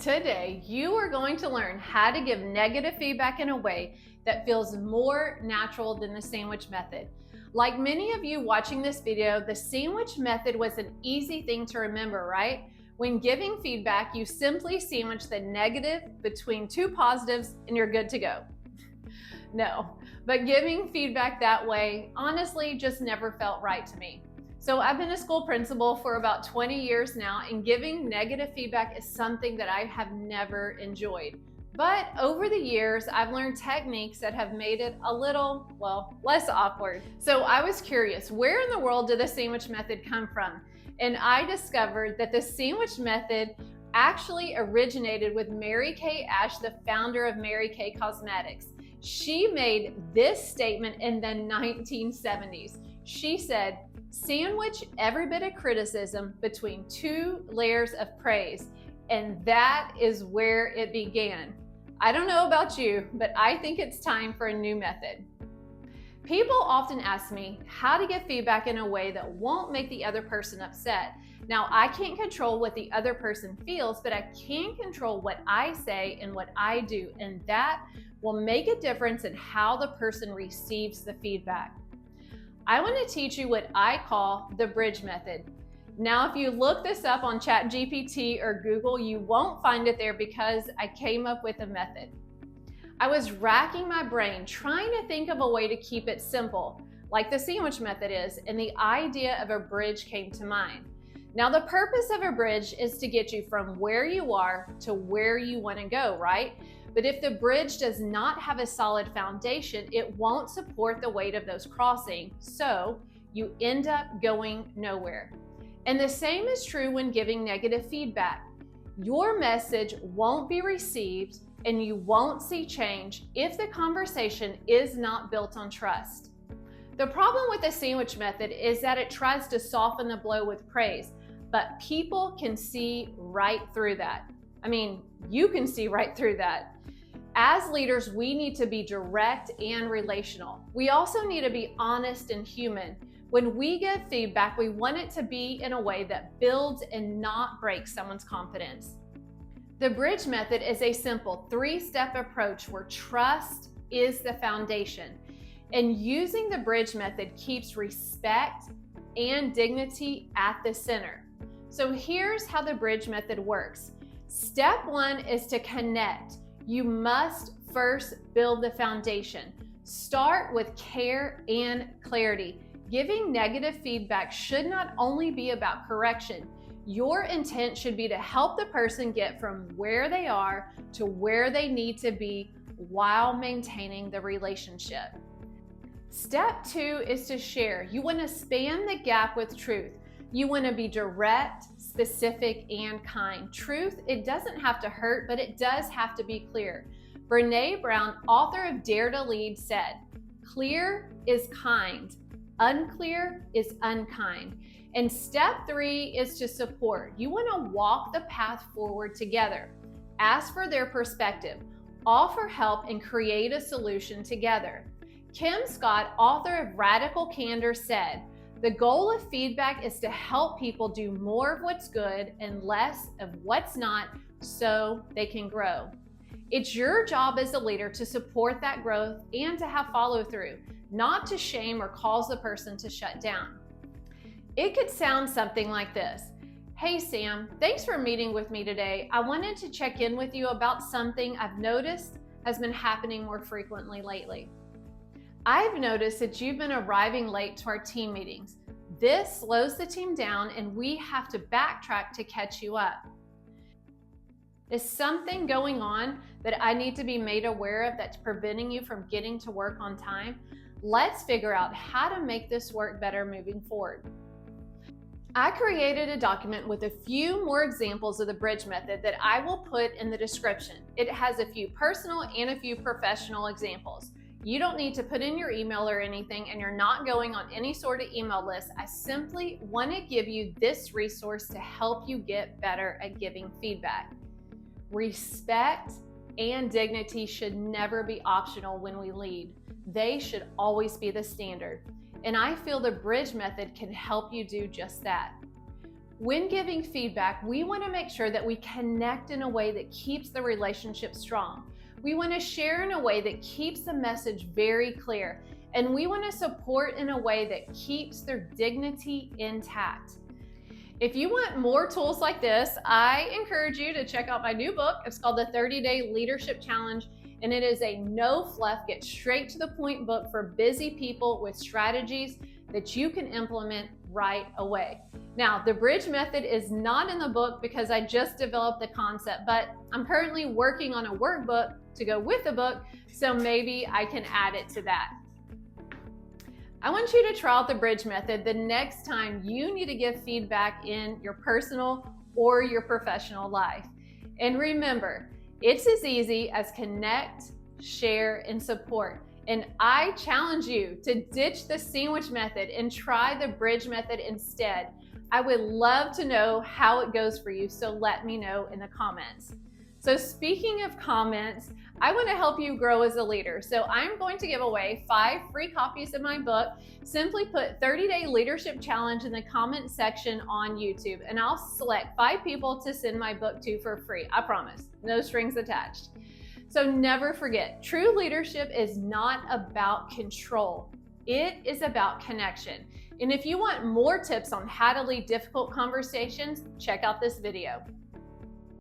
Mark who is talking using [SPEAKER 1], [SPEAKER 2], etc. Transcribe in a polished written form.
[SPEAKER 1] Today, you are going to learn how to give negative feedback in a way that feels more natural than the sandwich method. Like many of you watching this video, the sandwich method was an easy thing to remember, right? When giving feedback, you simply sandwich the negative between two positives and you're good to go. No, but giving feedback that way honestly just never felt right to me. So I've been a school principal for about 20 years now, and giving negative feedback is something that I have never enjoyed. But over the years, I've learned techniques that have made it a little, less awkward. So I was curious, where in the world did the sandwich method come from? And I discovered that the sandwich method actually originated with Mary Kay Ash, the founder of Mary Kay Cosmetics. She made this statement in the 1970s. She said, "Sandwich every bit of criticism between two layers of praise." And that is where it began. I don't know about you, but I think it's time for a new method. People often ask me how to give feedback in a way that won't make the other person upset. Now, I can't control what the other person feels, but I can control what I say and what I do, and that will make a difference in how the person receives the feedback. I want to teach you what I call the bridge method. Now, if you look this up on ChatGPT or Google, you won't find it there because I came up with a method. I was racking my brain trying to think of a way to keep it simple, like the sandwich method is, and the idea of a bridge came to mind. Now, the purpose of a bridge is to get you from where you are to where you want to go, right? But if the bridge does not have a solid foundation, it won't support the weight of those crossing, so you end up going nowhere. And the same is true when giving negative feedback. Your message won't be received and you won't see change if the conversation is not built on trust. The problem with the sandwich method is that it tries to soften the blow with praise, but people can see right through that. I mean, you can see right through that. As leaders, we need to be direct and relational. We also need to be honest and human. When we give feedback, we want it to be in a way that builds and not breaks someone's confidence. The bridge method is a simple 3-step approach where trust is the foundation. And using the bridge method keeps respect and dignity at the center. So here's how the bridge method works. Step 1 is to connect. You must first build the foundation. Start with care and clarity. Giving negative feedback should not only be about correction. Your intent should be to help the person get from where they are to where they need to be while maintaining the relationship. Step 2 is to share. You want to span the gap with truth. You want to be direct, specific, and kind. Truth, it doesn't have to hurt, but it does have to be clear. Brene Brown, author of Dare to Lead, said, "Clear is kind, unclear is unkind." And step 3 is to support. You want to walk the path forward together. Ask for their perspective, offer help, and create a solution together. Kim Scott, author of Radical Candor, said, "The goal of feedback is to help people do more of what's good and less of what's not so they can grow." It's your job as a leader to support that growth and to have follow through, not to shame or cause the person to shut down. It could sound something like this. "Hey Sam, thanks for meeting with me today. I wanted to check in with you about something I've noticed has been happening more frequently lately. I've noticed that you've been arriving late to our team meetings. This slows the team down and we have to backtrack to catch you up. Is something going on that I need to be made aware of that's preventing you from getting to work on time? Let's figure out how to make this work better moving forward." I created a document with a few more examples of the bridge method that I will put in the description. It has a few personal and a few professional examples. You don't need to put in your email or anything, and you're not going on any sort of email list. I simply want to give you this resource to help you get better at giving feedback. Respect and dignity should never be optional when we lead. They should always be the standard. And I feel the bridge method can help you do just that. When giving feedback, we want to make sure that we connect in a way that keeps the relationship strong. We want to share in a way that keeps the message very clear, and we want to support in a way that keeps their dignity intact. If you want more tools like this, I encourage you to check out my new book. It's called the 30-Day Leadership Challenge, and it is a no fluff, get straight to the point book for busy people with strategies that you can implement right away. Now, the bridge method is not in the book because I just developed the concept, but I'm currently working on a workbook to go with the book, so maybe I can add it to that. I want you to try out the bridge method the next time you need to give feedback in your personal or your professional life. And remember, it's as easy as connect, share, and support. And I challenge you to ditch the sandwich method and try the bridge method instead. I would love to know how it goes for you, so let me know in the comments. So speaking of comments, I want to help you grow as a leader. So I'm going to give away 5 free copies of my book. Simply put 30-Day Leadership Challenge in the comment section on YouTube, and I'll select 5 people to send my book to for free. I promise, no strings attached. So never forget, true leadership is not about control. It is about connection. And if you want more tips on how to lead difficult conversations, check out this video.